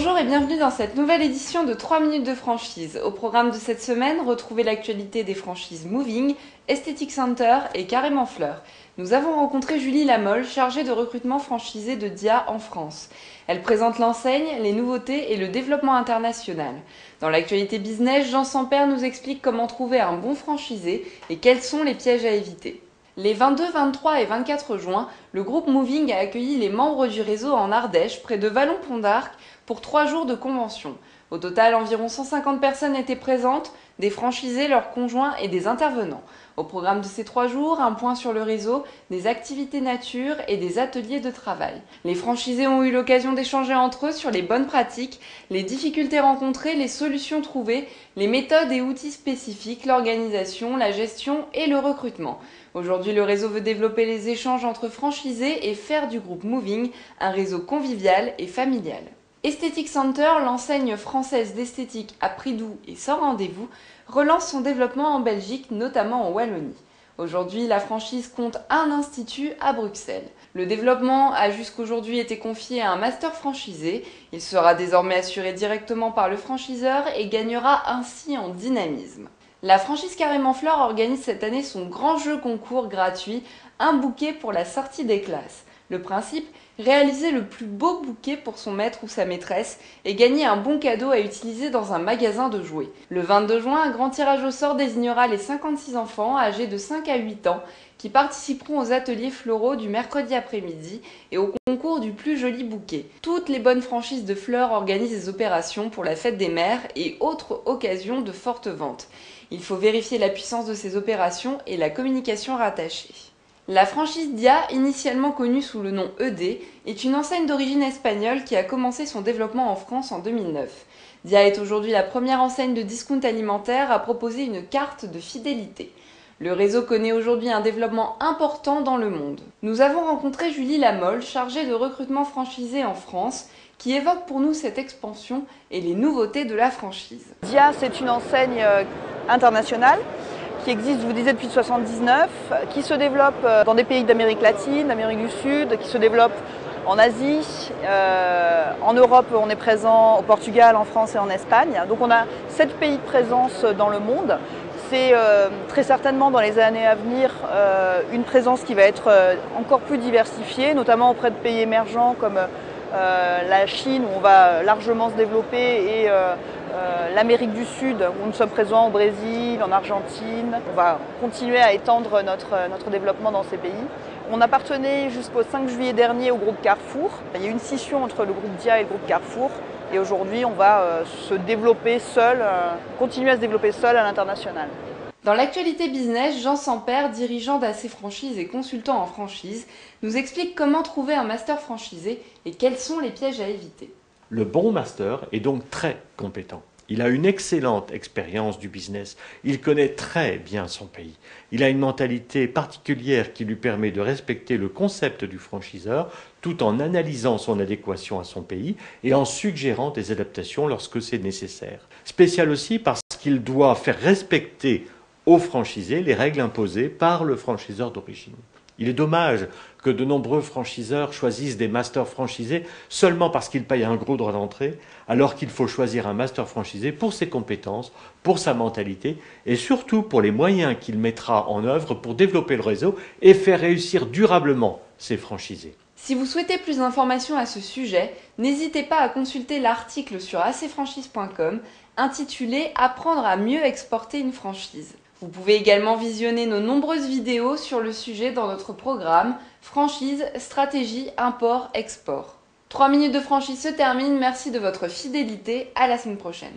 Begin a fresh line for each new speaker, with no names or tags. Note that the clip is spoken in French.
Bonjour et bienvenue dans cette nouvelle édition de 3 minutes de franchise. Au programme de cette semaine, retrouvez l'actualité des franchises Moving, Aesthetic Center et Carrément Fleur. Nous avons rencontré Julie Lamolle, chargée de recrutement franchisé de Dia en France. Elle présente l'enseigne, les nouveautés et le développement international. Dans l'actualité business, Jean Sampère nous explique comment trouver un bon franchisé et quels sont les pièges à éviter. Les 22, 23 et 24 juin, le groupe Moving a accueilli les membres du réseau en Ardèche, près de Vallon-Pont d'Arc, pour 3 jours de convention. Au total, environ 150 personnes étaient présentes, des franchisés, leurs conjoints et des intervenants. Au programme de ces 3 jours, un point sur le réseau, des activités nature et des ateliers de travail. Les franchisés ont eu l'occasion d'échanger entre eux sur les bonnes pratiques, les difficultés rencontrées, les solutions trouvées, les méthodes et outils spécifiques, l'organisation, la gestion et le recrutement. Aujourd'hui, le réseau veut développer les échanges entre franchisés et faire du groupe Moving un réseau convivial et familial. Aesthetic Center, l'enseigne française d'esthétique à prix doux et sans rendez-vous, relance son développement en Belgique, notamment en Wallonie. Aujourd'hui, la franchise compte un institut à Bruxelles. Le développement a jusqu'aujourd'hui été confié à un master franchisé. Il sera désormais assuré directement par le franchiseur et gagnera ainsi en dynamisme. La franchise Carrément Fleur organise cette année son grand jeu concours gratuit, un bouquet pour la sortie des classes. Le principe, réaliser le plus beau bouquet pour son maître ou sa maîtresse et gagner un bon cadeau à utiliser dans un magasin de jouets. Le 22 juin, un grand tirage au sort désignera les 56 enfants âgés de 5 à 8 ans qui participeront aux ateliers floraux du mercredi après-midi et au concours du plus joli bouquet. Toutes les bonnes franchises de fleurs organisent des opérations pour la fête des mères et autres occasions de fortes ventes. Il faut vérifier la puissance de ces opérations et la communication rattachée. La franchise Dia, initialement connue sous le nom ED, est une enseigne d'origine espagnole qui a commencé son développement en France en 2009. Dia est aujourd'hui la première enseigne de discount alimentaire à proposer une carte de fidélité. Le réseau connaît aujourd'hui un développement important dans le monde. Nous avons rencontré Julie Lamolle, chargée de recrutement franchisé en France, qui évoque pour nous cette expansion et les nouveautés de la franchise.
Dia, c'est une enseigne internationale qui existe, je vous disais, depuis 1979, qui se développe dans des pays d'Amérique latine, d'Amérique du Sud, qui se développe en Asie, en Europe on est présent au Portugal, en France et en Espagne. Donc on a 7 pays de présence dans le monde. C'est très certainement dans les années à venir une présence qui va être encore plus diversifiée, notamment auprès de pays émergents comme la Chine où on va largement se développer et l'Amérique du Sud où nous sommes présents au Brésil, en Argentine. On va continuer à étendre notre développement dans ces pays. On appartenait jusqu'au 5 juillet dernier au groupe Carrefour. Il y a eu une scission entre le groupe Dia et le groupe Carrefour. Et aujourd'hui, on va se développer seul, continuer à se développer seul à l'international.
Dans l'actualité business, Jean Sampère, dirigeant d'AC Franchise et consultant en franchise, nous explique comment trouver un master franchisé et quels sont les pièges à éviter.
Le bon master est donc très compétent. Il a une excellente expérience du business. Il connaît très bien son pays. Il a une mentalité particulière qui lui permet de respecter le concept du franchiseur tout en analysant son adéquation à son pays et en suggérant des adaptations lorsque c'est nécessaire. Spécial aussi parce qu'il doit faire respecter aux franchisés les règles imposées par le franchiseur d'origine. Il est dommage que de nombreux franchiseurs choisissent des masters franchisés seulement parce qu'ils payent un gros droit d'entrée, alors qu'il faut choisir un master franchisé pour ses compétences, pour sa mentalité et surtout pour les moyens qu'il mettra en œuvre pour développer le réseau et faire réussir durablement ses franchisés.
Si vous souhaitez plus d'informations à ce sujet, n'hésitez pas à consulter l'article sur acfranchise.com intitulé « Apprendre à mieux exporter une franchise ». Vous pouvez également visionner nos nombreuses vidéos sur le sujet dans notre programme Franchise, stratégie, import, export. 3 minutes de franchise se terminent, merci de votre fidélité, à la semaine prochaine.